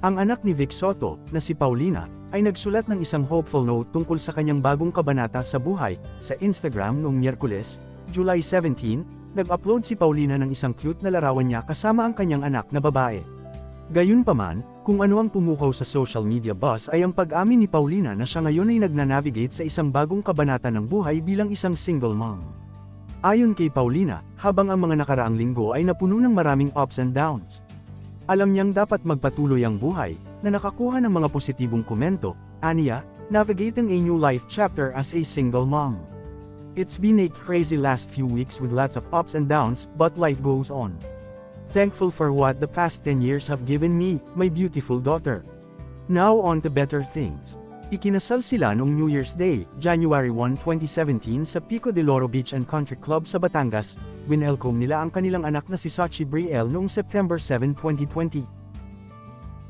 Ang anak ni Vic Soto, na si Paulina, ay nagsulat ng isang hopeful note tungkol sa kanyang bagong kabanata sa buhay. Sa Instagram noong Miyerkules, July 17, nag-upload si Paulina ng isang cute na larawan niya kasama ang kanyang anak na babae. Gayunpaman, kung ano ang pumukaw sa social media buzz ay ang pag-amin ni Paulina na siya ngayon ay nagnanavigate sa isang bagong kabanata ng buhay bilang isang single mom. Ayon kay Paulina, habang ang mga nakaraang linggo ay napuno ng maraming ups and downs. Alam niyang dapat magpatuloy ang buhay, na nakakuha ng mga positibong komento, aniya, navigating a new life chapter as a single mom. It's been a crazy last few weeks with lots of ups and downs, but life goes on. Thankful for what the past 10 years have given me, my beautiful daughter. Now on to better things. Ikinasal sila noong New Year's Day, January 1, 2017 sa Pico de Loro Beach and Country Club sa Batangas. Winelcome nila ang kanilang anak na si Sachi Brielle noong September 7, 2020.